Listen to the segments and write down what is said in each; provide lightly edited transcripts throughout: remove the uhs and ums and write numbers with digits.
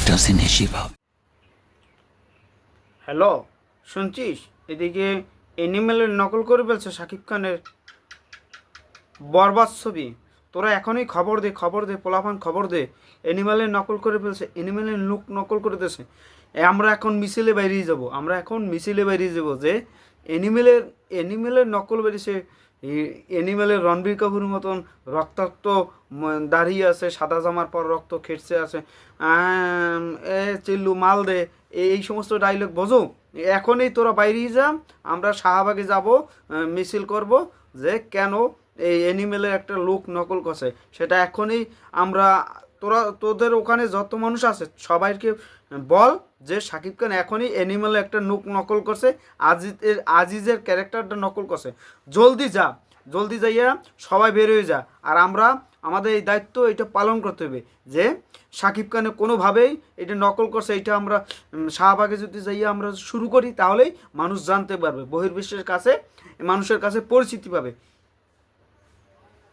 doesn't he, Shiva? Hello, শুনছিস? এদিকে অ্যানিমেলের নকল করে ফেলছে শাকিব খানের বরবাদ ছবি। তোরা এখনই খবর দে পোলাপান, খবর দে। অ্যানিমেলের নকল করে ফেলছে, অ্যানিমেলের লুক নকল করে দিয়েছে। আমরা এখন মিছিলে বাইরিয়ে যাব যে অ্যানিমেলের নকল বেরিয়েছে। অ্যানিমেলের রণবীর কাপুরের মতন রক্তাক্ত দাঁড়িয়ে আছে, সাদা জামার পর রক্ত খেটছে আছে, এ চিল্লু মাল দে, এই সমস্ত ডায়লগ বোঝো। এখনই তোরা বাইরেই যা, আমরা শাহবাগে যাব, মিছিল করব যে কেন এই অ্যানিমেলের একটা লুক নকল করছে সেটা এখনই আমরা। তোদের ওখানে যত মানুষ আছে সবাইকে বল যে শাকিব খান এখনই অ্যানিমেলের একটা লুক নকল করছে, আজিজের ক্যারেক্টারটা নকল করছে। জলদি যাইয়া সবাই বের হয়ে যা। আর আমরা আমাদের এই দায়িত্ব এটা পালন করতে হবে যে শাকিব খানে কোনোভাবেই এটা নকল করছে, এটা আমরা শাহবাগে যদি যাইয়া আমরা শুরু করি তাহলেই মানুষ জানতে পারবে, বহির্বিশ্বের কাছে মানুষের কাছে পরিচিতি পাবে।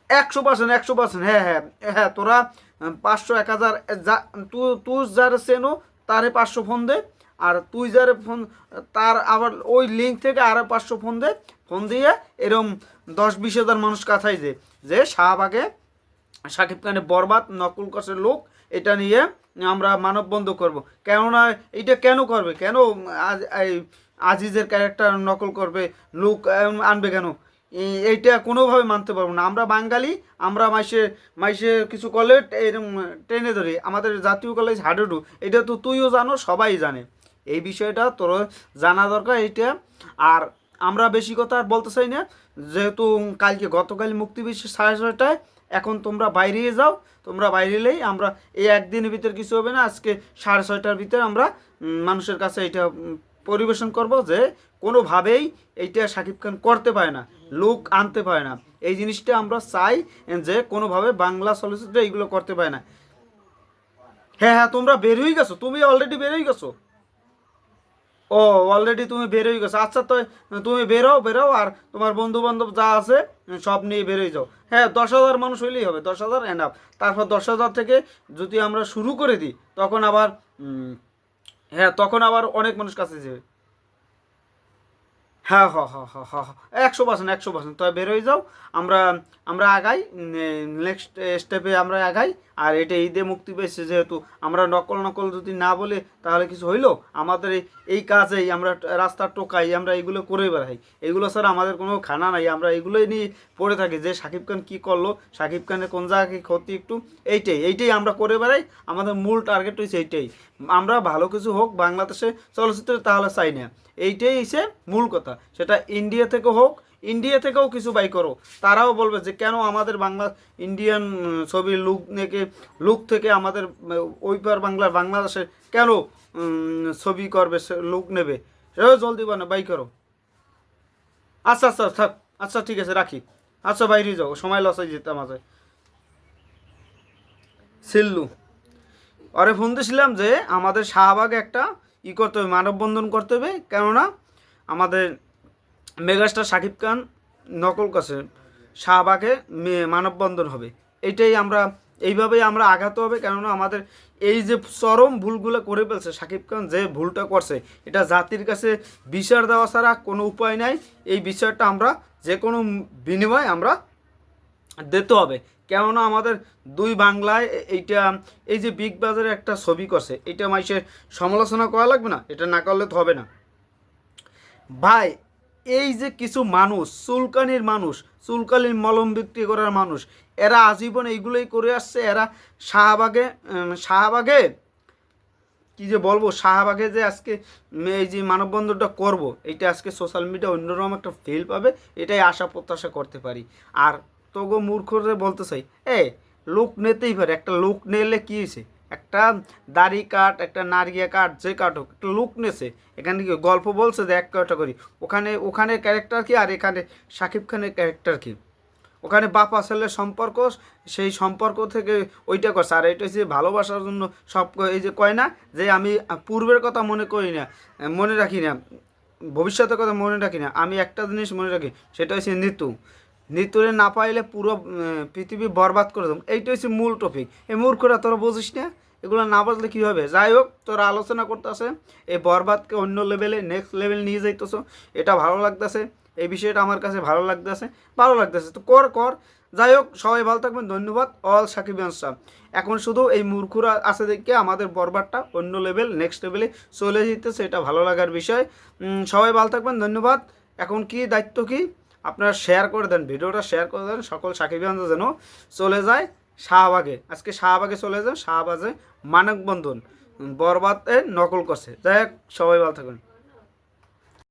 100%, হ্যাঁ হ্যাঁ হ্যাঁ, তোরা 500 1000 যা তুই যার চেনো তারে 500 ফোন দে, আর তুই যার ফোন তার আবার ওই লিঙ্ক থেকে আরও 500 ফোন দে। ফোন দিয়ে এরকম 10-20 হাজার মানুষ কাথাই যে শাহবাগে শাকিব খানের বরবাদ নকল করছে লোক, এটা নিয়ে আমরা মানববন্ধ করব। কেননা এইটা কেন করবে, কেন আজিজের ক্যারেক্টার নকল করবে, লোক আনবে কেন? এইটা কোনোভাবে মানতে পারবো না। আমরা বাঙালি, আমরা মাইসে কিছু করলে এরকম টেনে ধরি। আমাদের জাতীয় কলেজ হাডুডু, এটা তো তুইও জানো, সবাই জানে। এই বিষয়টা তোর জানা দরকার এইটা। আর আমরা বেশি কথা আর বলতে চাই না, যেহেতু গতকাল মুক্তি পেয়েছে 6:30টায়। এখন তোমরা বাইরে যাও, তোমরা বাইরে এলেই আমরা এই একদিনের ভিতর কিছু হবে না। আজকে 6:30টার ভিতরে আমরা মানুষের কাছে এটা পরিবেশন করব যে কোনোভাবেই এইটা শাকিব খান করতে পারে না, লুক আনতে পারে না। এই জিনিসটা আমরা চাই যে কোনোভাবে বাংলা চলচ্চিত্রে এইগুলো করতে পারে না। হ্যাঁ হ্যাঁ, তোমরা বের হয়ে গেছো, তুমি অলরেডি বের হয়ে গেছো। ও, অলরেডি তুমি বের হয়ে গেছো। আচ্ছা, তো তুমি বেরো আর তোমার বন্ধু বান্ধব যা আছে সব নিয়ে বেরোয় যাও। হ্যাঁ, 10,000 মানুষ হইলেই হবে, 10,000 এনাফ। তারপর 10,000 থেকে যদি আমরা শুরু করে দিই তখন আবার হ্যাঁ, তখন আবার অনেক মানুষ কাছে যাবে। হ্যাঁ হ্যাঁ হ্যাঁ হ্যাঁ হ্যাঁ হ্যাঁ, 100%। তবে বেরোয় যাও, আমরা আমরা আগাই, নেক্সট স্টেপে আমরা আগাই। আর এটা ঈদে মুক্তি পেয়েছে যেহেতু, আমরা নকল যদি না বলে তাহলে কিছু হইলো? আমাদের এই কাজেই আমরা রাস্তা টোকাই, আমরা এগুলো করে বেড়াই। এগুলো ছাড়া আমাদের কোনো খানা নাই, আমরা এগুলোই নিয়ে পড়ে থাকি যে শাকিব খান কী করলো, শাকিব খানের কোন জায়গায় ক্ষতি একটু, এইটাই আমরা করে বেড়াই। আমাদের মূল টার্গেট হচ্ছে এইটাই, আমরা ভালো কিছু হোক বাংলাদেশে চলচ্চিত্রে, তাহলে চাই না। এইটাই হচ্ছে মূল কথা। সেটা ইন্ডিয়া থেকে হোক, ইন্ডিয়া থেকেও কিছু বাই করো, তারাও বলবে যে কেন আমাদের বাংলা ইন্ডিয়ান ছবির লুক থেকে আমাদের ওই পার বাংলাদেশে কেন ছবি করবে, লুক নেবে, সেটাও জলদি বাই করো। আচ্ছা থাক, আচ্ছা ঠিক আছে, রাখি। আচ্ছা, বাইরে যাও, সময় লস হয়ে যেতে আমাদের। সিল্লু আরে ফোন দিয়েছিলাম যে আমাদের শাহবাগে একটা করতে হবে, মানববন্ধন করতে হবে। কেননা আমাদের মেগাস্টার শাকিব খান নকল করছে, শাহবাগে মানববন্ধন হবে। এইভাবেই আমরা আঘাত হবে। কেননা আমাদের এই যে চরম ভুলগুলো করে ফেলছে শাকিব খান, যে ভুলটা করছে, এটা জাতির কাছে বিচার দেওয়া ছাড়া কোনো উপায় নাই। এই বিচারটা আমরা যে কোনো বিনিময়ে আমরা দিতে হবে। কেননা আমাদের দুই বাংলায় এই যে বিগ বাজারে একটা ছবি করছে, এটা মাইসের সমালোচনা করা লাগবে না, এটা না করলে তো হবে না ভাই। এই যে কিছু মানুষ, চুলকানির মলম বিক্রি করার মানুষ, এরা আজীবন এইগুলোই করে আসছে। এরা শাহবাগে কি যে বলবো, শাহবাগে যে আজকে এই যে মানববন্ধনটা করব, এটা আজকে সোশ্যাল মিডিয়া অন্যরকম একটা ফিল পাবে, এটাই আশা প্রত্যাশা করতে পারি। আর তোগো মূর্খরে বলতে চাই, লুক নিতেই পারে, একটা লুক নিলে কী হয়েছে, একটা দাড়ি কাট, একটা নারিয়া কাট, যে কাট হোক, একটা লুক নেছে। এখানে কি গল্প বলছে যে এক ক্যাটাগরি, ওখানে ক্যারেক্টার কি আর এখানে শাকিব খানের ক্যারেক্টার কি? ওখানে বাপ ছেলের সম্পর্ক, সেই সম্পর্ক থেকে ওইটা করছে। আর এটা হচ্ছে ভালোবাসার জন্য সব, এই যে কয় না যে আমি পূর্বের কথা মনে রাখি না, ভবিষ্যতের কথা মনে রাখি না, আমি একটা জিনিস মনে রাখি, সেটা হচ্ছে নিতুরে না পাইলে পুরো পৃথিবী বরবাদ করে দেব। এইটা হচ্ছে মূল টপিক। এই মূর্খরা তোরা বুঝিস না, এগুলো না বাজলে কী হবে? যাই হোক, তোরা আলোচনা করতেছে এই বরবাদকে অন্য লেভেলে নেক্সট লেভেল নিয়ে যাইতেছো, এটা ভালো লাগতেছে, এই বিষয়টা আমার কাছে ভালো লাগতেছে তো কর কর। যাই হোক, সবাই ভালো থাকবেন, ধন্যবাদ। অল সাকিবিয়ানসরা এখন শুধু এই মূর্খরা আছে দেখে আমাদের বরবাদটা অন্য লেভেল নেক্সট লেভেলে চলে যেতেছে, এটা ভালো লাগার বিষয়। সবাই ভালো থাকবেন, ধন্যবাদ। এখন কি দায়িত্ব কি, আপনারা শেয়ার করে দেন, ভিডিওটা শেয়ার করে দেন, সকল সাকিবিয়ানরা যেন চলে যায় শাহবাগে। আজকে শাহবাগে চলে যায়, শাহবাগে মানববন্ধন, বরবাদে নকল করছে। যাই হোক, সবাই ভালো থাকবেন।